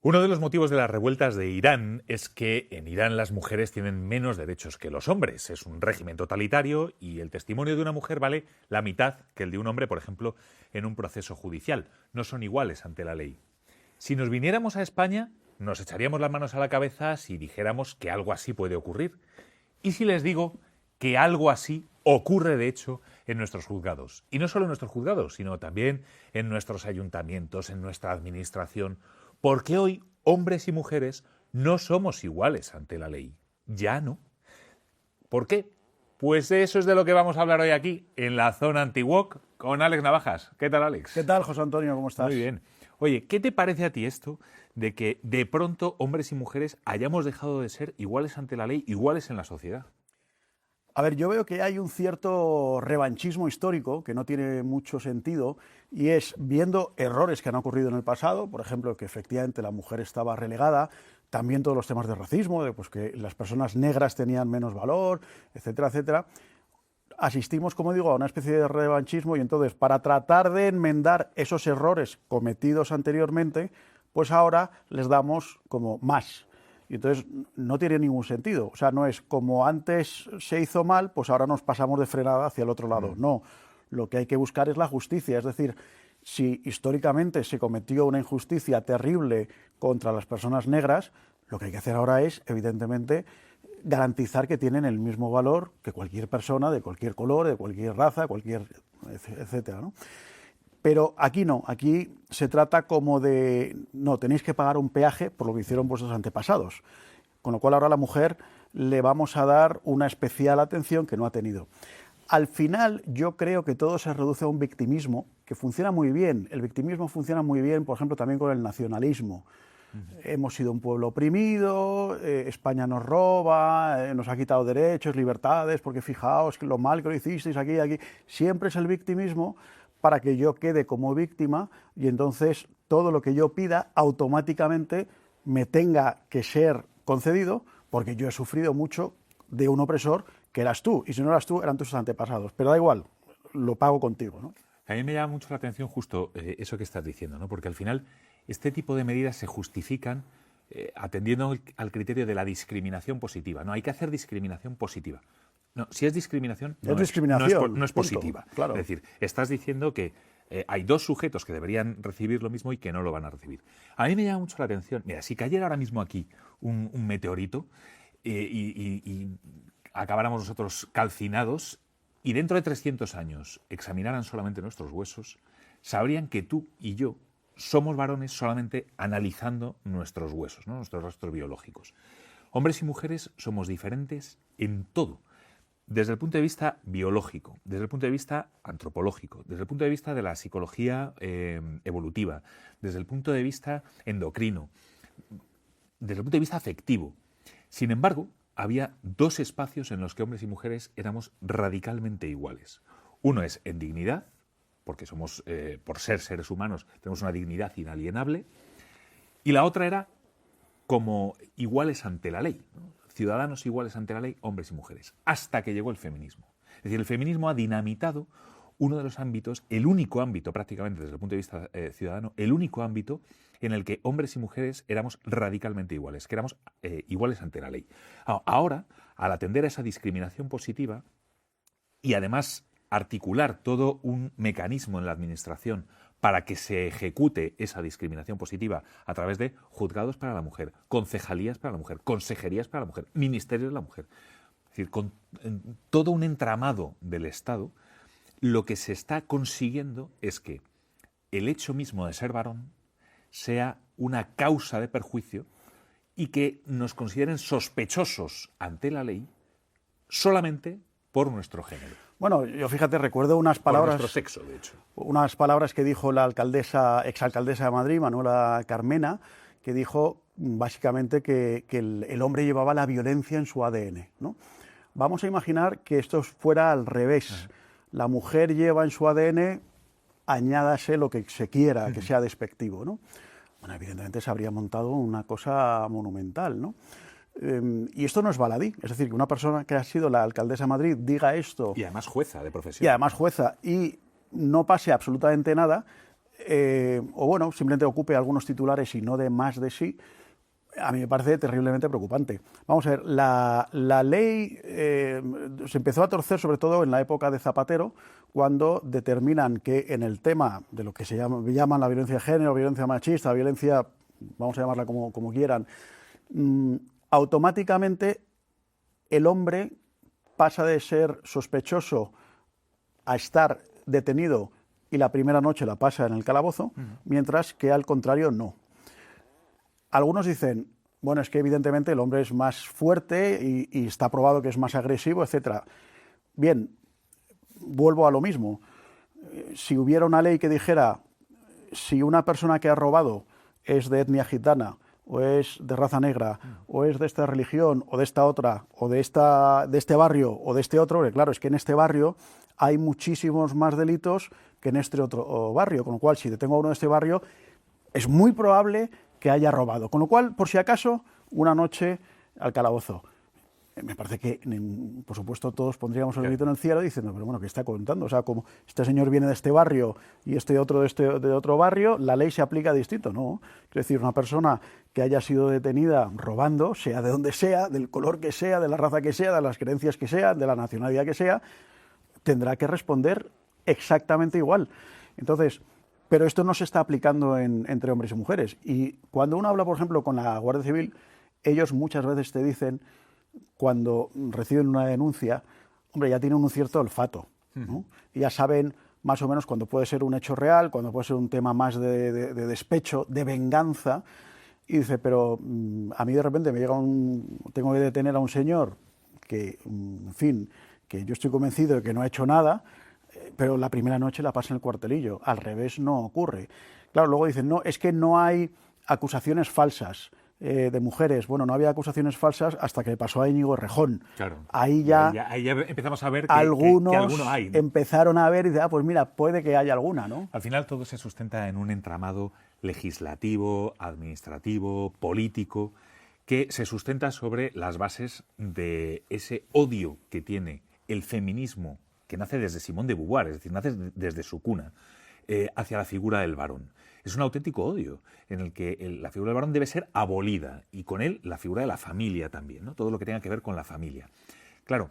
Uno de los motivos de las revueltas de Irán es que en Irán las mujeres tienen menos derechos que los hombres. Es un régimen totalitario y el testimonio de una mujer vale la mitad que el de un hombre, por ejemplo, en un proceso judicial. No son iguales ante la ley. Si nos viniéramos a España, nos echaríamos las manos a la cabeza si dijéramos que algo así puede ocurrir. ¿Y si les digo que algo así ocurre, de hecho, en nuestros juzgados? Y no solo en nuestros juzgados, sino también en nuestros ayuntamientos, en nuestra administración. Porque hoy, hombres y mujeres, no somos iguales ante la ley. Ya no. ¿Por qué? Pues de eso es de lo que vamos a hablar hoy aquí, en la Zona Anti-Woke, con Alex Navajas. ¿Qué tal, Alex? ¿Qué tal, José Antonio? ¿Cómo estás? Muy bien. Oye, ¿qué te parece a ti esto de que de pronto hombres y mujeres hayamos dejado de ser iguales ante la ley, iguales en la sociedad? A ver, yo veo que hay un cierto revanchismo histórico que no tiene mucho sentido y es viendo errores que han ocurrido en el pasado, por ejemplo, que efectivamente la mujer estaba relegada, también todos los temas de racismo, de pues, que las personas negras tenían menos valor, etcétera, etcétera. Asistimos, como digo, a una especie de revanchismo y entonces para tratar de enmendar esos errores cometidos anteriormente, pues ahora les damos como más. Y entonces no tiene ningún sentido. O sea, no es como antes se hizo mal, pues ahora nos pasamos de frenada hacia el otro lado. No, lo que hay que buscar es la justicia. Es decir, si históricamente se cometió una injusticia terrible contra las personas negras, lo que hay que hacer ahora es, evidentemente, garantizar que tienen el mismo valor que cualquier persona de cualquier color, de cualquier raza, cualquier, etcétera, ¿no? Pero aquí no, aquí se trata como de, no, tenéis que pagar un peaje por lo que hicieron vuestros antepasados. Con lo cual ahora a la mujer le vamos a dar una especial atención que no ha tenido. Al final yo creo que todo se reduce a un victimismo que funciona muy bien. El victimismo funciona muy bien, por ejemplo, también con el nacionalismo. Hemos sido un pueblo oprimido, España nos roba, nos ha quitado derechos, libertades, porque fijaos lo mal que lo hicisteis aquí, aquí. Siempre es el victimismo para que yo quede como víctima y entonces todo lo que yo pida automáticamente me tenga que ser concedido porque yo he sufrido mucho de un opresor que eras tú, y si no eras tú, eran tus antepasados. Pero da igual, lo pago contigo, ¿no? A mí me llama mucho la atención justo eso que estás diciendo, ¿no? Porque al final este tipo de medidas se justifican atendiendo al criterio de la discriminación positiva. No, hay que hacer discriminación positiva. No, si es discriminación, no es positiva. Claro. Es decir, estás diciendo que hay dos sujetos que deberían recibir lo mismo y que no lo van a recibir. A mí me llama mucho la atención. Mira, si cayera ahora mismo aquí un meteorito y acabáramos nosotros calcinados y dentro de 300 años examinaran solamente nuestros huesos, sabrían que tú y yo somos varones solamente analizando nuestros huesos, ¿no? Nuestros rastros biológicos. Hombres y mujeres somos diferentes en todo. Desde el punto de vista biológico, desde el punto de vista antropológico, desde el punto de vista de la psicología evolutiva, desde el punto de vista endocrino, desde el punto de vista afectivo. Sin embargo, había dos espacios en los que hombres y mujeres éramos radicalmente iguales. Uno es en dignidad, porque somos, por ser seres humanos, tenemos una dignidad inalienable, y la otra era como iguales ante la ley, ¿no? Ciudadanos iguales ante la ley, hombres y mujeres, hasta que llegó el feminismo. Es decir, el feminismo ha dinamitado uno de los ámbitos, el único ámbito prácticamente desde el punto de vista ciudadano, el único ámbito en el que hombres y mujeres éramos radicalmente iguales, que éramos iguales ante la ley. Ahora, al atender a esa discriminación positiva y además articular todo un mecanismo en la administración para que se ejecute esa discriminación positiva a través de juzgados para la mujer, concejalías para la mujer, consejerías para la mujer, ministerios de la mujer. Es decir, con todo un entramado del Estado, lo que se está consiguiendo es que el hecho mismo de ser varón sea una causa de perjuicio y que nos consideren sospechosos ante la ley solamente por nuestro género. Bueno, yo fíjate, recuerdo unas palabras... Por nuestro sexo, de hecho. Unas palabras que dijo la exalcaldesa de Madrid, Manuela Carmena, que dijo básicamente que el hombre llevaba la violencia en su ADN, ¿no? Vamos a imaginar que esto fuera al revés. La mujer lleva en su ADN, añádase lo que se quiera, que sea despectivo, ¿no? Bueno, evidentemente se habría montado una cosa monumental, ¿no? Y esto no es baladí, es decir, que una persona que ha sido la alcaldesa de Madrid diga esto... Y además jueza de profesión. Y además jueza, y no pase absolutamente nada, o bueno, simplemente ocupe algunos titulares y no dé más de sí, a mí me parece terriblemente preocupante. Vamos a ver, la ley se empezó a torcer sobre todo en la época de Zapatero, cuando determinan que en el tema de lo que se llaman la violencia de género, violencia machista, violencia, vamos a llamarla como quieran, automáticamente el hombre pasa de ser sospechoso a estar detenido y la primera noche la pasa en el calabozo, mientras que al contrario no. Algunos dicen, bueno, es que evidentemente el hombre es más fuerte y está probado que es más agresivo, etc. Bien, vuelvo a lo mismo. Si hubiera una ley que dijera, si una persona que ha robado es de etnia gitana, o es de raza negra, o es de esta religión, o de esta otra, o de este barrio, o de este otro, porque claro, es que en este barrio hay muchísimos más delitos que en este otro barrio, con lo cual, si detengo a uno de este barrio, es muy probable que haya robado. Con lo cual, por si acaso, una noche al calabozo. Me parece que, por supuesto, todos pondríamos el grito en el cielo diciendo, pero bueno, ¿qué está contando? O sea, como este señor viene de este barrio y este otro de otro barrio, la ley se aplica distinto, ¿no? Es decir, una persona que haya sido detenida robando, sea de donde sea, del color que sea, de la raza que sea, de las creencias que sea, de la nacionalidad que sea, tendrá que responder exactamente igual. Entonces, pero esto no se está aplicando entre hombres y mujeres. Y cuando uno habla, por ejemplo, con la Guardia Civil, ellos muchas veces te dicen, cuando reciben una denuncia, hombre, ya tienen un cierto olfato, ¿no? Y ya saben más o menos cuándo puede ser un hecho real, cuándo puede ser un tema más de despecho, de venganza. Y dice, pero a mí de repente tengo que detener a un señor que, en fin, que yo estoy convencido de que no ha hecho nada, pero la primera noche la pasa en el cuartelillo. Al revés no ocurre. Claro, luego dicen, no, es que no hay acusaciones falsas de mujeres. Bueno, no había acusaciones falsas hasta que pasó a Íñigo Errejón. Claro. Ahí ya empezamos a ver que algunos alguno hay, ¿no? empezaron a ver y dicen, pues mira, puede que haya alguna, ¿no? Al final todo se sustenta en un entramado legislativo, administrativo, político, que se sustenta sobre las bases de ese odio que tiene el feminismo, que nace desde Simone de Beauvoir, es decir, nace desde su cuna, hacia la figura del varón. Es un auténtico odio en el que la figura del varón debe ser abolida y con él la figura de la familia también, ¿no? Todo lo que tenga que ver con la familia. Claro,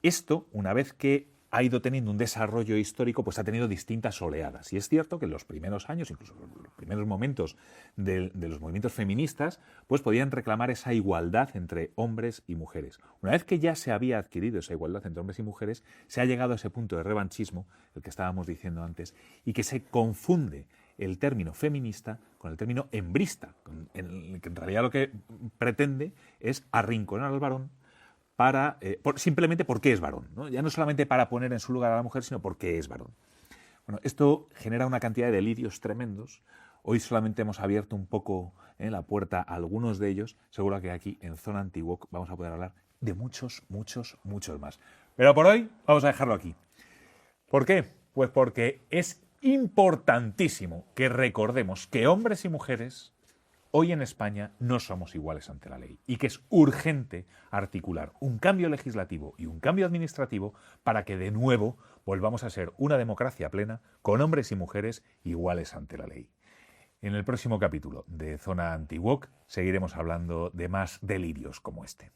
esto, una vez que ha ido teniendo un desarrollo histórico, pues ha tenido distintas oleadas. Y es cierto que en los primeros años, incluso en los primeros momentos de los movimientos feministas, pues podían reclamar esa igualdad entre hombres y mujeres. Una vez que ya se había adquirido esa igualdad entre hombres y mujeres, se ha llegado a ese punto de revanchismo, el que estábamos diciendo antes, y que se confunde el término feminista con el término hembrista, en el que en realidad lo que pretende es arrinconar al varón simplemente porque es varón, ¿no? Ya no solamente para poner en su lugar a la mujer, sino porque es varón. Bueno, esto genera una cantidad de delirios tremendos. Hoy solamente hemos abierto un poco la puerta a algunos de ellos. Seguro que aquí en Zona Anti-Woke vamos a poder hablar de muchos, muchos, muchos más. Pero por hoy vamos a dejarlo aquí. ¿Por qué? Pues porque es importantísimo que recordemos que hombres y mujeres hoy en España no somos iguales ante la ley y que es urgente articular un cambio legislativo y un cambio administrativo para que de nuevo volvamos a ser una democracia plena con hombres y mujeres iguales ante la ley. En el próximo capítulo de Zona Anti-Woke seguiremos hablando de más delirios como este.